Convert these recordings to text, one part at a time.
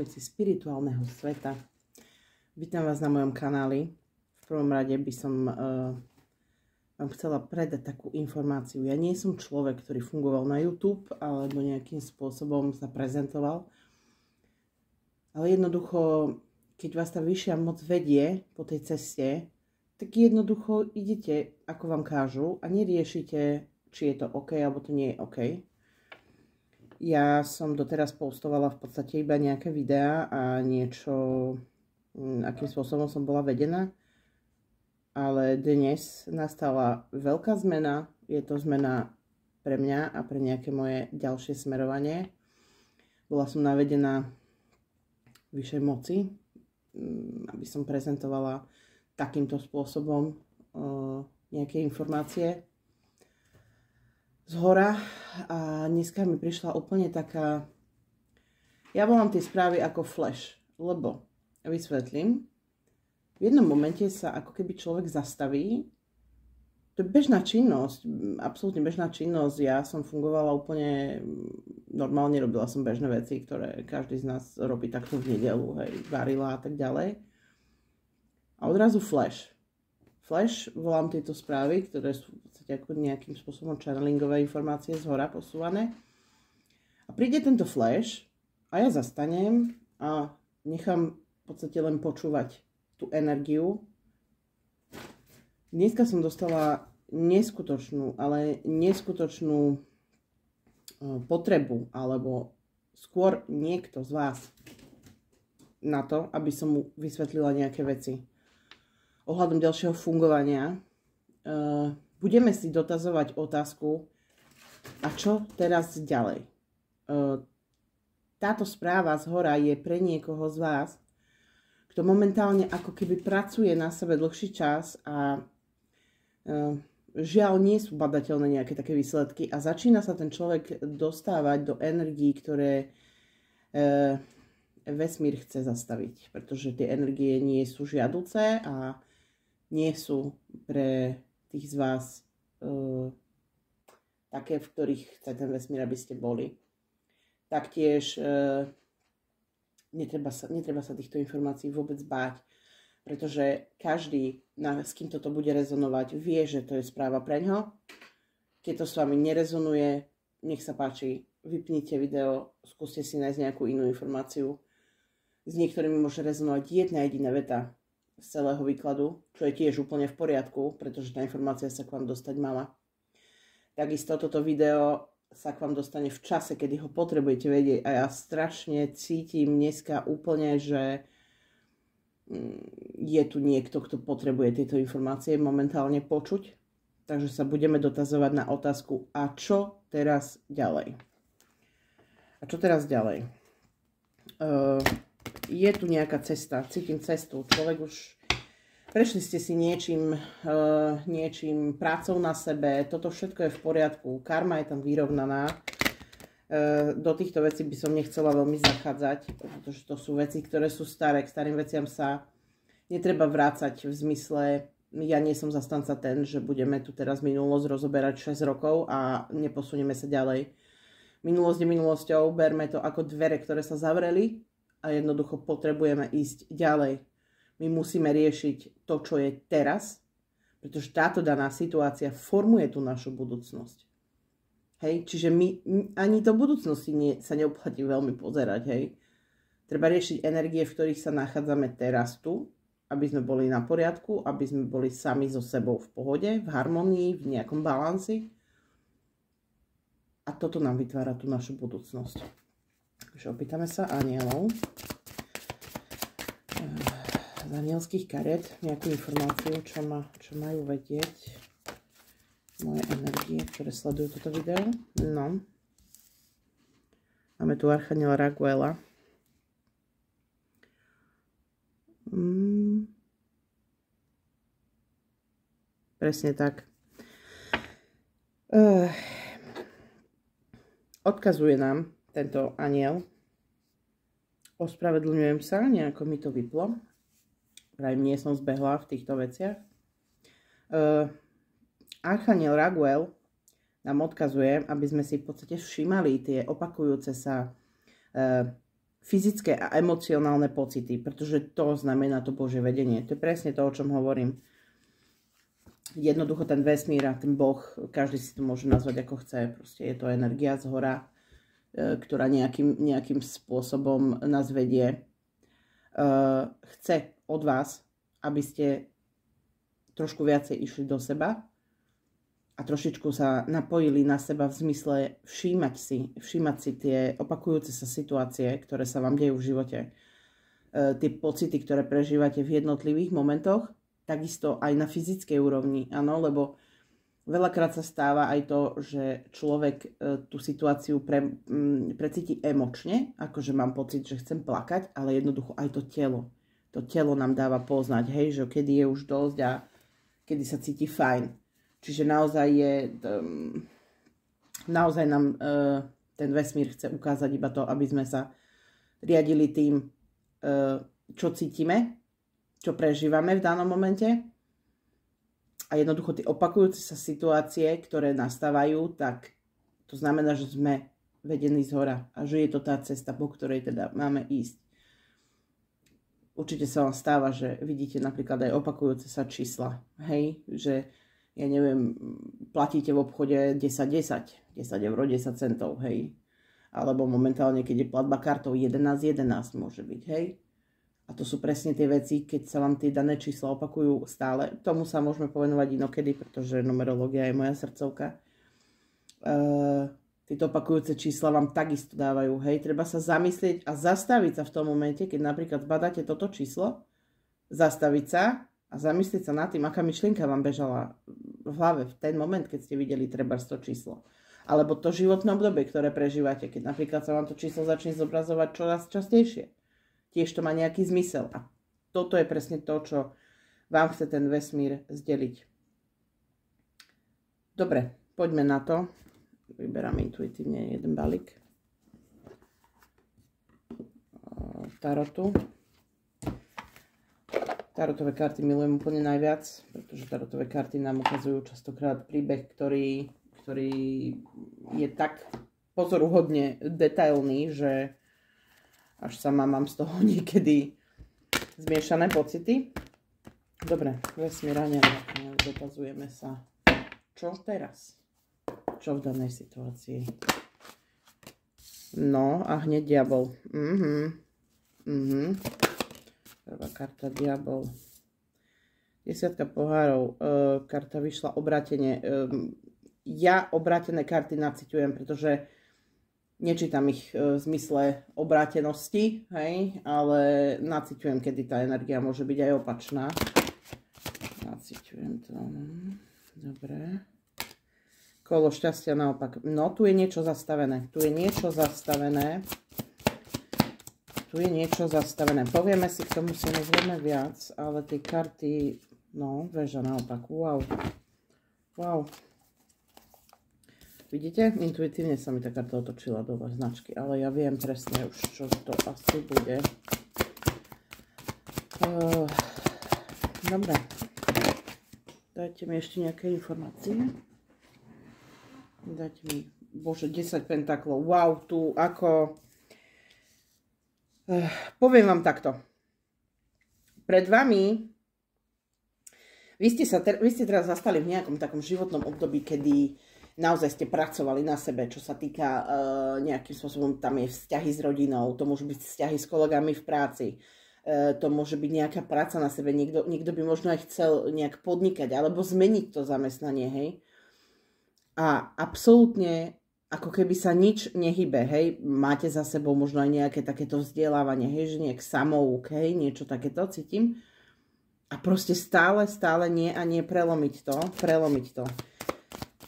milovníci spirituálneho sveta. Vítam vás na mojom kanáli. V prvom rade by som vám chcela predať takú informáciu. Ja nie som človek, ktorý fungoval na YouTube alebo nejakým spôsobom sa prezentoval. Ale jednoducho, keď vás tá vyššia moc vedie po tej ceste, tak jednoducho idete, ako vám kážu a neriešite, či je to OK alebo to nie je OK. Ja som doteraz postovala v podstate iba nejaké videá a niečo, akým spôsobom som bola vedená. Ale dnes nastala veľká zmena. Je to zmena pre mňa a pre nejaké moje ďalšie smerovanie. Bola som navedená vyššej moci, aby som prezentovala takýmto spôsobom nejaké informácie z hora. A dneska mi prišla úplne taká, ja volám tie správy ako flash, lebo vysvetlím, v jednom momente sa ako keby človek zastaví. To je bežná činnosť, absolútne bežná činnosť. Ja som fungovala úplne normálne, robila som bežné veci, ktoré každý z nás robí takto v nedeľu, hej, varila a tak ďalej. A odrazu flash. Flash, volám tieto správy, ktoré sú v podstate ako nejakým spôsobom channelingové informácie z hora posúvané. A príde tento flash a ja zastanem a nechám v podstate len počúvať tú energiu. Dneska som dostala neskutočnú, ale neskutočnú potrebu, alebo skôr niekto z vás na to, aby som mu vysvetlila nejaké veci ohľadom ďalšieho fungovania. Budeme si dotazovať otázku, a čo teraz ďalej? Táto správa z hora je pre niekoho z vás, kto momentálne ako keby pracuje na sebe dlhší čas a žiaľ nie sú badateľné nejaké také výsledky a začína sa ten človek dostávať do energií, ktoré vesmír chce zastaviť, pretože tie energie nie sú žiaduce a nie sú pre tých z vás také, v ktorých chce ten vesmír, aby ste boli. Taktiež netreba sa týchto informácií vôbec báť, pretože každý, s kým toto bude rezonovať, vie, že to je správa pre ňo. Keď to s vami nerezonuje, nech sa páči, vypnite video, skúste si nájsť nejakú inú informáciu. S niektorými môže rezonovať jedna jediná veta z celého výkladu, čo je tiež úplne v poriadku, pretože tá informácia sa k vám dostať mala. Takisto toto video sa k vám dostane v čase, kedy ho potrebujete vedieť a ja strašne cítim dneska úplne, že je tu niekto, kto potrebuje tieto informácie momentálne počuť. Takže sa budeme dotazovať na otázku, a čo teraz ďalej? A čo teraz ďalej? Je tu nejaká cesta, cítim cestu. Človek už, prešli ste si niečím, prácou na sebe, toto všetko je v poriadku, karma je tam vyrovnaná. Do týchto vecí by som nechcela veľmi zachádzať, pretože to sú veci, ktoré sú staré. K starým veciam sa netreba vrácať v zmysle, ja nie som zastanca ten, že budeme tu teraz minulosť rozoberať 6 rokov a neposunieme sa ďalej. Minulosť je minulosťou, berme to ako dvere, ktoré sa zavreli a jednoducho potrebujeme ísť ďalej. My musíme riešiť to, čo je teraz, pretože táto daná situácia formuje tú našu budúcnosť. Hej, čiže my ani do budúcnosti sa neoplatí veľmi pozerať, hej. Treba riešiť energie, v ktorých sa nachádzame teraz tu, aby sme boli na poriadku, aby sme boli sami so sebou v pohode, v harmonii, v nejakom balansi. A toto nám vytvára tú našu budúcnosť. Takže opýtame sa anielov z anielských kariet nejakú informáciu, čo majú vedieť moje energie, ktoré sledujú toto video. No. Máme tu archaniela Raguela. Presne tak. Odkazuje nám tento aniel. Ospravedlňujem sa, nejako mi to vyplo. Vraj nie som zbehla v týchto veciach. Archaniel Raguel nám odkazuje, aby sme si v podstate všímali tie opakujúce sa fyzické a emocionálne pocity, pretože to znamená to Božie vedenie. To je presne to, o čom hovorím. Jednoducho ten vesmír a ten Boh, každý si to môže nazvať ako chce, proste je to energia z hora, ktorá nejakým spôsobom nás vedie. Chce od vás, aby ste trošku viacej išli do seba a trošičku sa napojili na seba v zmysle všímať si tie opakujúce sa situácie, ktoré sa vám dejú v živote. Tie pocity, ktoré prežívate v jednotlivých momentoch, takisto aj na fyzickej úrovni, áno, lebo veľakrát sa stáva aj to, že človek tú situáciu precíti emočne, akože mám pocit, že chcem plakať, ale jednoducho aj to telo. To telo nám dáva poznať, hej, že kedy je už dosť a kedy sa cíti fajn. Čiže naozaj nám ten vesmír chce ukázať iba to, aby sme sa riadili tým, čo cítime, čo prežívame v danom momente. A jednoducho tie opakujúce sa situácie, ktoré nastávajú, tak to znamená, že sme vedení z hora a že je to tá cesta, po ktorej teda máme ísť. Určite sa vám stáva, že vidíte napríklad aj opakujúce sa čísla. Hej, že ja neviem, platíte v obchode 10 eur, 10 centov, hej. Alebo momentálne, keď je platba kartou 11 môže byť, hej. A to sú presne tie veci, keď sa vám tie dané čísla opakujú stále. Tomu sa môžeme povenovať inokedy, pretože numerológia je moja srdcovka. Tieto opakujúce čísla vám takisto dávajú. Hej, treba sa zamyslieť a zastaviť sa v tom momente, keď napríklad zbadáte toto číslo, zastaviť sa a zamyslieť sa nad tým, aká myšlienka vám bežala v hlave v ten moment, keď ste videli treba to číslo. Alebo to životné obdobie, ktoré prežívate, keď napríklad sa vám to číslo začne zobrazovať čoraz častejšie. Tiež to má nejaký zmysel. A toto je presne to, čo vám chce ten vesmír zdeliť. Dobre, poďme na to. Vyberám intuitívne jeden balík tarotu. Tarotové karty milujem úplne najviac, pretože tarotové karty nám ukazujú častokrát príbeh, ktorý je tak pozoruhodne detailný, že až sama mám z toho niekedy zmiešané pocity. Dobre, vesmír a dotazujeme sa. Čo teraz? Čo v danej situácii? No a hneď diabol. Prvá karta diabol. 10 pohárov. Karta vyšla obrátenie. Ja obrátené karty naciťujem, pretože nečítam ich v zmysle obrátenosti, hej, ale naciťujem, kedy tá energia môže byť aj opačná. Naciťujem to. Dobre. Kolo šťastia naopak. No, tu je niečo zastavené. Tu je niečo zastavené. Povieme si, k tomu si nezvieme viac, ale tie karty, no, väža naopak. Wow. Vidíte? Intuitívne sa mi tá karta otočila do značky, ale ja viem presne už, čo to asi bude. Dobre. Dajte mi ešte nejaké informácie. Dajte mi, bože, 10 pentaklov. Wow, tu ako... poviem vám takto. Pred vami... Vy ste teraz zastali v nejakom takom životnom období, kedy naozaj ste pracovali na sebe, čo sa týka nejakým spôsobom, tam je vzťahy s rodinou, to môžu byť vzťahy s kolegami v práci, to môže byť nejaká práca na sebe, niekto by možno aj chcel nejak podnikať, alebo zmeniť to zamestnanie, hej. A absolútne, ako keby sa nič nehybe, hej, máte za sebou možno aj nejaké takéto vzdelávanie, hej, že nejak samouk, hej, niečo takéto cítim. A proste stále nie a nie prelomiť to.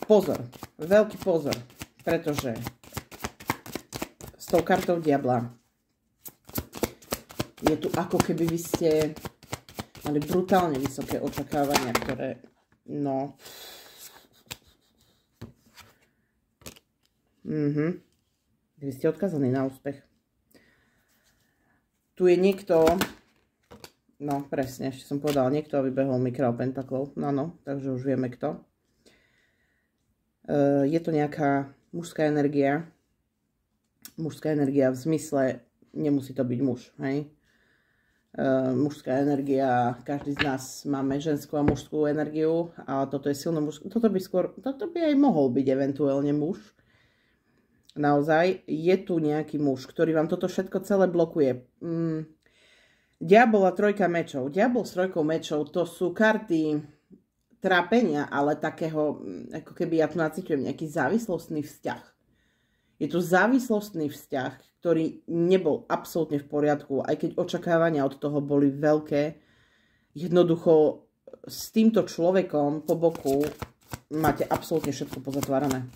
Pozor, veľký pozor, pretože s tou kartou diabla je tu ako keby vy ste mali brutálne vysoké očakávania, ktoré, no... Vy ste odkazaní na úspech. Tu je niekto, no presne, ešte som povedala, niekto vybehol mi král pentaklov, no, takže už vieme kto. Je to nejaká mužská energia v zmysle nemusí to byť muž, hej. Mužská energia, každý z nás máme ženskú a mužskú energiu, ale toto je silno mužské. Toto by aj mohol byť eventuálne muž. Naozaj, je tu nejaký muž, ktorý vám toto všetko celé blokuje. Diabol a trojka mečov. Diabol s trojkou mečov, to sú karty trápenia, ale takého, ako keby ja tu nacítujem nejaký závislostný vzťah. Je tu závislostný vzťah, ktorý nebol absolútne v poriadku, aj keď očakávania od toho boli veľké. Jednoducho s týmto človekom po boku máte absolútne všetko pozatvárané.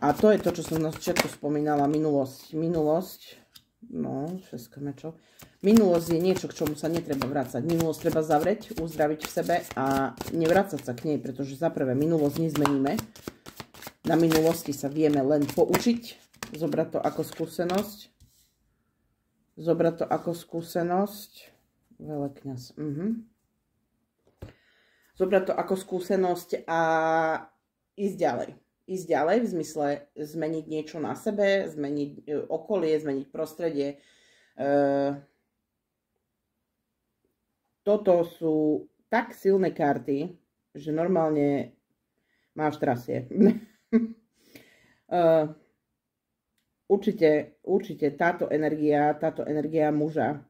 A to je to, čo som na začiatku spomínala, minulosť. No, 6 mečov. Minulosť je niečo, k čomu sa netreba vrácať. Minulosť treba zavrieť, uzdraviť v sebe a nevrácať sa k nej, pretože za prvé minulosť nezmeníme. Na minulosti sa vieme len poučiť, zobrať to ako skúsenosť. Veľkňaz. Zobrať to ako skúsenosť a ísť ďalej. Ísť ďalej v zmysle zmeniť niečo na sebe, zmeniť okolie, zmeniť prostredie. Toto sú tak silné karty, že normálne máš trasie. Určite táto energia muža,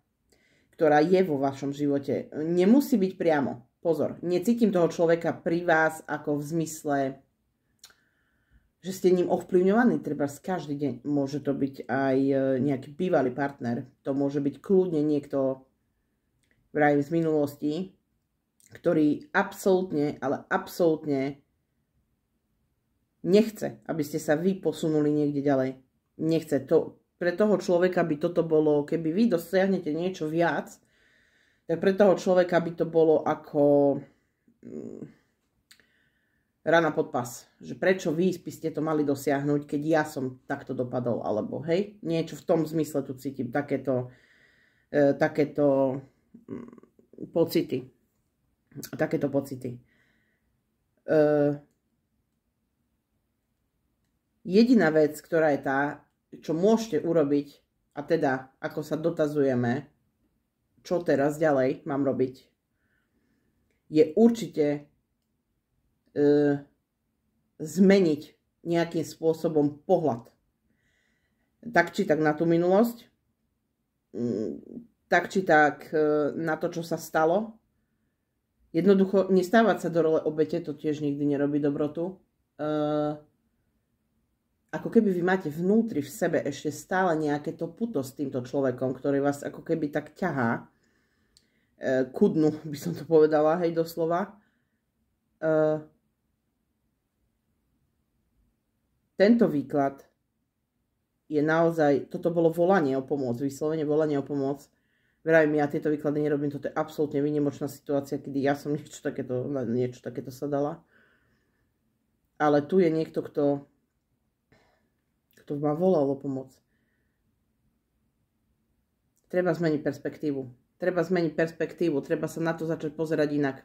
ktorá je vo vašom živote, nemusí byť priamo. Pozor, necítim toho človeka pri vás ako v zmysle, že ste ním ovplyvňovaní, treba každý deň. Môže to byť aj nejaký bývalý partner, to môže byť kľudne niekto z minulosti, ktorý absolútne, ale absolútne nechce, aby ste sa vy posunuli niekde ďalej. Nechce to. Pre toho človeka by toto bolo, keby vy dosiahnete niečo viac, tak pre toho človeka by to bolo ako rana pod pas. Že prečo vy by ste to mali dosiahnuť, keď ja som takto dopadol, alebo hej, niečo v tom zmysle tu cítim, takéto pocity. Jediná vec, ktorá je tá, čo môžete urobiť, a teda, ako sa dotazujeme, čo teraz ďalej mám robiť, je určite zmeniť nejakým spôsobom pohľad. Tak či tak na tú minulosť, tak či tak na to, čo sa stalo. Jednoducho nestávať sa do role obete, to tiež nikdy nerobí dobrotu. Ako keby vy máte vnútri v sebe ešte stále nejaké to puto s týmto človekom, ktorý vás ako keby tak ťahá ku dnu, by som to povedala, hej, doslova. Tento výklad je naozaj, toto bolo volanie o pomoc, vyslovene volanie o pomoc. Vravím, ja tieto výklady nerobím, toto je absolútne výnimočná situácia, kedy ja som niečo takéto sa dala. Ale tu je niekto, kto ma volal o pomoc. Treba zmeniť perspektívu. Treba sa na to začať pozerať inak.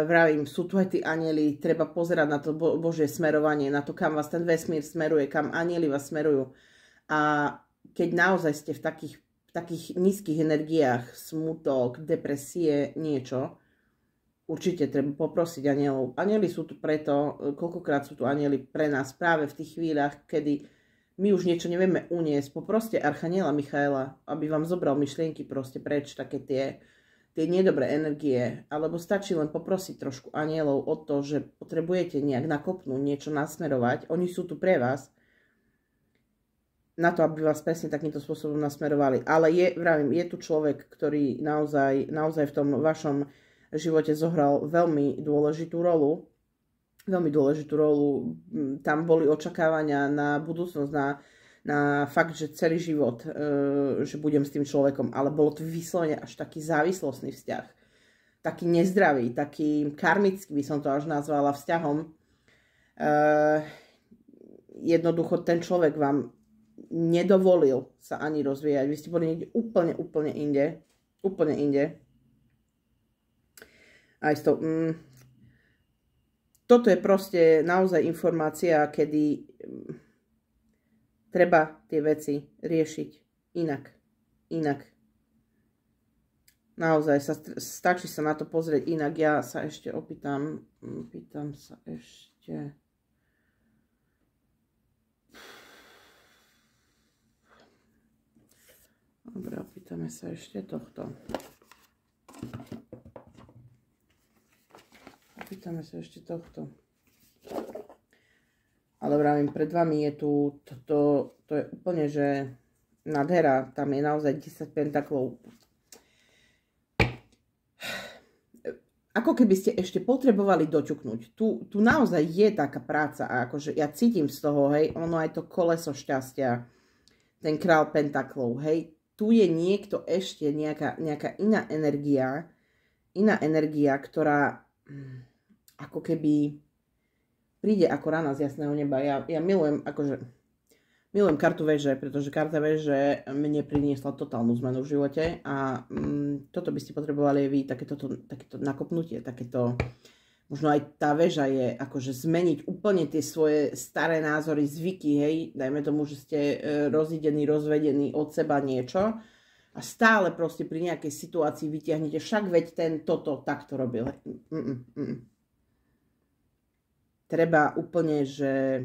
Vravím, sú tu aj tí anjeli, treba pozerať na to Božie smerovanie, na to, kam vás ten vesmír smeruje, kam anjeli vás smerujú. A keď naozaj ste v takých nízkych energiách, smutok, depresie, niečo, určite treba poprosiť anjelov. Anjeli sú tu preto, koľkokrát sú tu anjeli pre nás práve v tých chvíľach, kedy my už niečo nevieme uniesť. Poproste Archaniela Michaela, aby vám zobral myšlienky proste preč, také tie nedobré energie, alebo stačí len poprosiť trošku anielov o to, že potrebujete nejak nakopnúť, niečo nasmerovať. Oni sú tu pre vás, na to, aby vás presne takýmto spôsobom nasmerovali. Ale je tu človek, ktorý naozaj v tom vašom živote zohral veľmi dôležitú rolu. Tam boli očakávania na budúcnosť, na fakt, že celý život, že budem s tým človekom, ale bolo to vyslovene až taký závislostný vzťah. Taký nezdravý, taký karmický by som to až nazvala vzťahom. Jednoducho ten človek vám nedovolil sa ani rozvíjať. Vy ste boli niekde úplne inde. Úplne inde. Aj to, toto je proste naozaj informácia, kedy treba tie veci riešiť. inak. Naozaj stačí sa na to pozrieť inak. Ja sa ešte pýtam sa ešte. Dobre, opýtame sa ešte tohto. Ale vravím, pred vami je tu, to je úplne, že nádhera, tam je naozaj 10 pentaklov. Ako keby ste ešte potrebovali doťuknúť. Tu naozaj je taká práca a akože ja cítim z toho, hej, ono aj to koleso šťastia, ten král pentaklov, hej, tu je niekto ešte, nejaká iná energia, ktorá ako keby príde ako rána z jasného neba. Ja milujem, milujem kartu veže, pretože karta veže mne priniesla totálnu zmenu v živote a toto by ste potrebovali vy, takéto nakopnutie, takéto, možno aj tá veža je akože zmeniť úplne tie svoje staré názory, zvyky, hej, dajme tomu, že ste rozidení, rozvedení od seba niečo a stále proste pri nejakej situácii vytiahnete, však veď ten toto takto robil. Treba úplne, že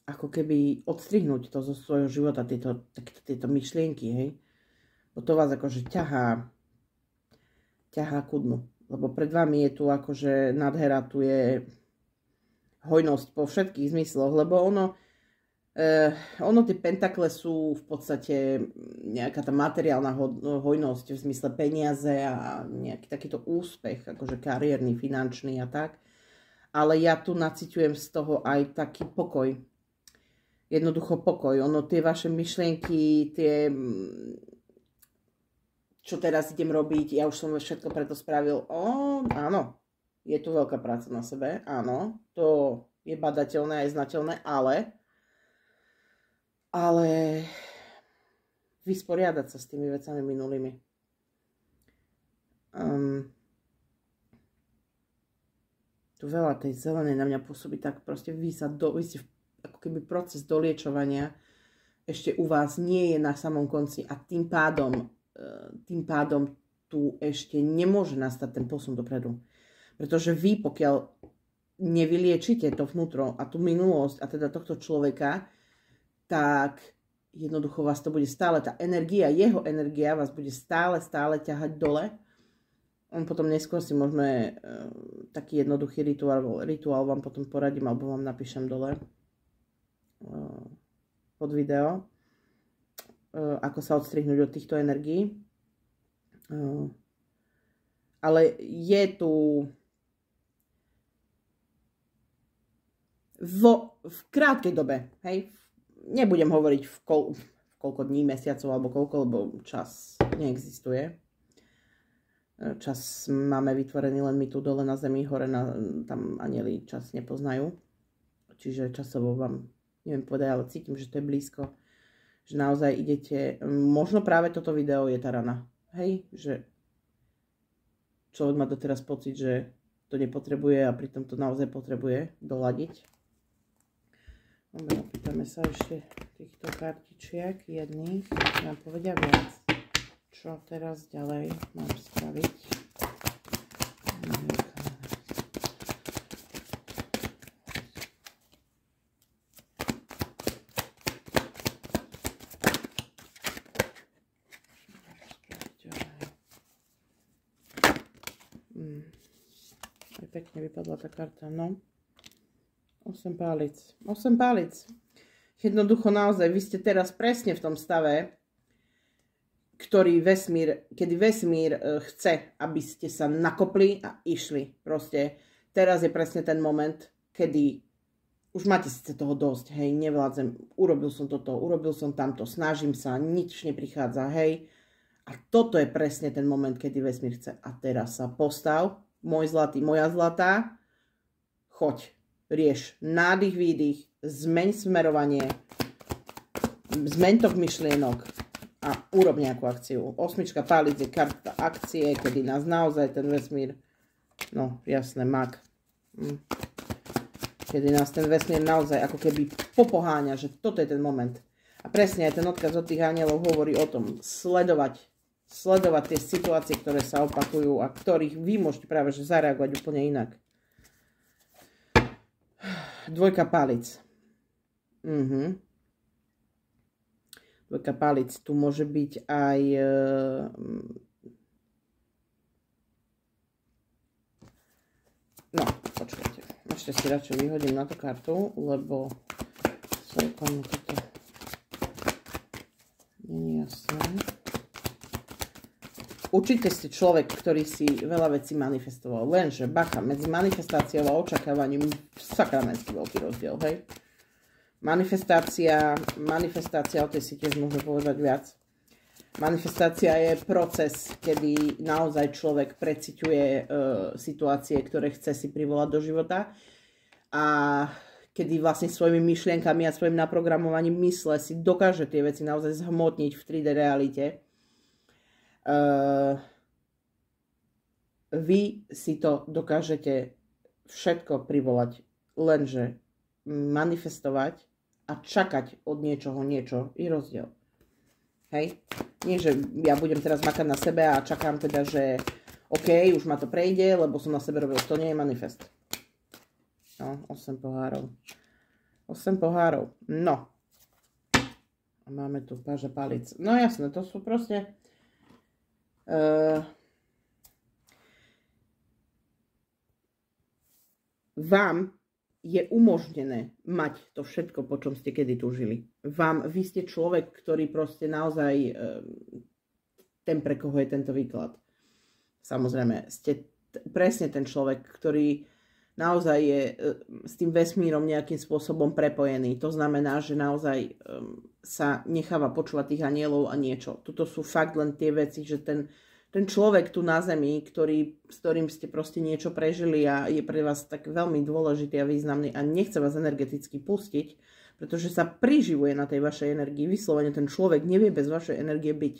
ako keby odstrihnúť to zo svojho života, tieto myšlienky, hej. Bo to vás akože ťahá ku dnu. Lebo pred vami je tu akože nádhera, tu je hojnosť po všetkých zmysloch, lebo ono tie pentakle sú v podstate nejaká tá materiálna hojnosť v zmysle peniaze a nejaký takýto úspech, akože kariérny, finančný a tak. Ale ja tu naciťujem z toho aj taký pokoj. Jednoducho pokoj. Ono, tie vaše myšlienky, čo teraz idem robiť, ja už som všetko preto spravil. Áno, je tu veľká práca na sebe, áno, to je badateľné aj znateľné, ale vysporiadať sa s tými vecami minulými. Tu veľa tej zelenej na mňa pôsobí tak proste vy ste ako keby proces doliečovania ešte u vás nie je na samom konci a tým pádom tu ešte nemôže nastať ten posun dopredu. Pretože vy, pokiaľ nevyliečite to vnútro a tú minulosť a teda tohto človeka, tak jednoducho vás to bude stále, tá energia, jeho energia vás bude stále ťahať dole. On potom neskôr si môžeme taký jednoduchý rituál vám potom poradím, alebo vám napíšem dole pod video, ako sa odstrihnúť od týchto energií. Ale je tu v krátkej dobe, hej, nebudem hovoriť v koľko dní, mesiacov alebo koľko, lebo čas neexistuje. Čas máme vytvorený len my tu dole na zemi, hore tam anjeli čas nepoznajú. Čiže časovo vám neviem povedať, ale cítim, že to je blízko. Že naozaj idete, možno práve toto video je tá rana. Hej, že človek má doteraz pocit, že to nepotrebuje a pritom to naozaj potrebuje doladiť. Dobre, opýtame sa ešte týchto kartičiek jedných, nám povedia viac. Čo teraz ďalej mám spraviť? Aj pekne vypadla tá karta, no. 8 pálic. 8 pálic. Jednoducho naozaj, vy ste teraz presne v tom stave, kedy vesmír chce, aby ste sa nakopli a išli. Proste teraz je presne ten moment, kedy už máte síce toho dosť, hej, nevládzem, urobil som toto, urobil som tamto, snažím sa, nič neprichádza, hej. A toto je presne ten moment, kedy vesmír chce. A teraz sa postav, môj zlatý, moja zlatá, choď, rieš, nádych, výdych, zmeň smerovanie, zmeň tok myšlienok a urob nejakú akciu. 8 pálic je karta akcie, kedy nás naozaj ten vesmír, no jasné, mak. Kedy nás ten vesmír naozaj ako keby popoháňa, že toto je ten moment. A presne aj ten odkaz od tých anielov hovorí o tom, sledovať tie situácie, ktoré sa opakujú a ktorých vy môžete práve že zareagovať úplne inak. Dvojka palic. Dvojka palic. Tu môže byť aj... No, počkajte. Ešte si radšej vyhodím na tú kartu, lebo celkom toto nie je jasné. Určite ste človek, ktorý si veľa vecí manifestoval. Lenže, bacha, medzi manifestáciou a očakávaním sakramenský veľký rozdiel, hej? Manifestácia, o tej si tiež môžeme povedať viac. Manifestácia je proces, kedy naozaj človek preciťuje situácie, ktoré chce si privolať do života a kedy vlastne svojimi myšlienkami a svojim naprogramovaním mysle si dokáže tie veci naozaj zhmotniť v 3D realite. Vy si to dokážete všetko privolať, lenže manifestovať a čakať od niečoho niečo je rozdiel. Hej? Nie, že ja budem teraz makať na sebe a čakám teda, že OK, už ma to prejde, lebo som na sebe robil. To nie je manifest. No, 8 pohárov. 8 pohárov. No. A máme tu páža palic. No jasné, to sú proste... vám je umožnené mať to všetko, po čom ste kedy túžili. Vy ste človek, ktorý proste naozaj ten, pre koho je tento výklad. Samozrejme, ste presne ten človek, ktorý naozaj je s tým vesmírom nejakým spôsobom prepojený. To znamená, že naozaj sa necháva počúvať tých anielov a niečo. Tuto sú fakt len tie veci, že ten človek tu na zemi, s ktorým ste proste niečo prežili a je pre vás tak veľmi dôležitý a významný a nechce vás energeticky pustiť, pretože sa priživuje na tej vašej energii. Vyslovene ten človek nevie bez vašej energie byť.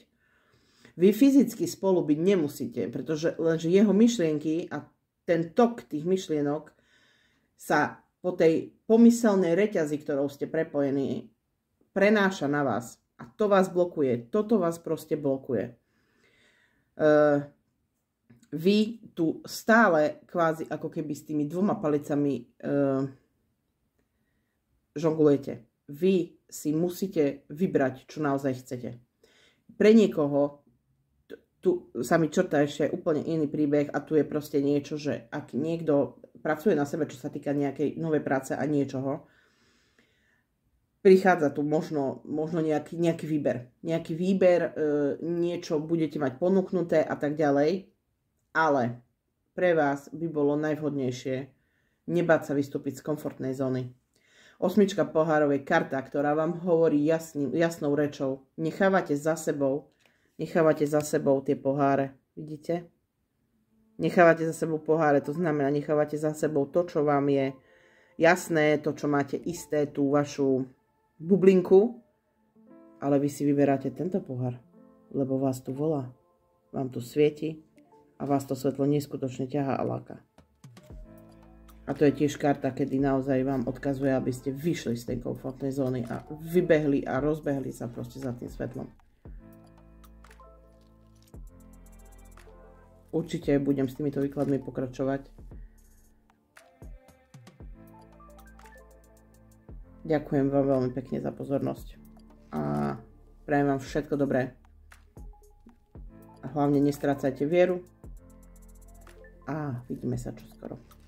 Vy fyzicky spolu byť nemusíte, pretože lenže jeho myšlienky a ten tok tých myšlienok sa po tej pomyselnej reťazi, ktorou ste prepojení, prenáša na vás. A to vás blokuje. Toto vás proste blokuje. Vy tu stále kvázi ako keby s tými dvoma palicami žonglujete. Vy si musíte vybrať, čo naozaj chcete. Pre niekoho tu sa mi črtá ešte úplne iný príbeh a tu je proste niečo, že ak niekto pracuje na sebe, čo sa týka nejakej novej práce a niečoho, prichádza tu možno nejaký výber. Nejaký výber, niečo budete mať ponúknuté a tak ďalej, ale pre vás by bolo najvhodnejšie nebáť sa vystúpiť z komfortnej zóny. Osmička pohárov je karta, ktorá vám hovorí jasnou rečou. Nechávate za sebou tie poháre. Vidíte? Nechávate za sebou poháre, to znamená, nechávate za sebou to, čo vám je jasné, to, čo máte isté, tú vašu bublinku, ale vy si vyberáte tento pohár, lebo vás tu volá, vám tu svieti a vás to svetlo neskutočne ťahá a láka. A to je tiež karta, kedy naozaj vám odkazuje, aby ste vyšli z tej komfortnej zóny a vybehli a rozbehli sa proste za tým svetlom. Určite budem s týmito výkladmi pokračovať. Ďakujem vám veľmi pekne za pozornosť. A prajem vám všetko dobré. A hlavne nestrácajte vieru. A vidíme sa čoskoro.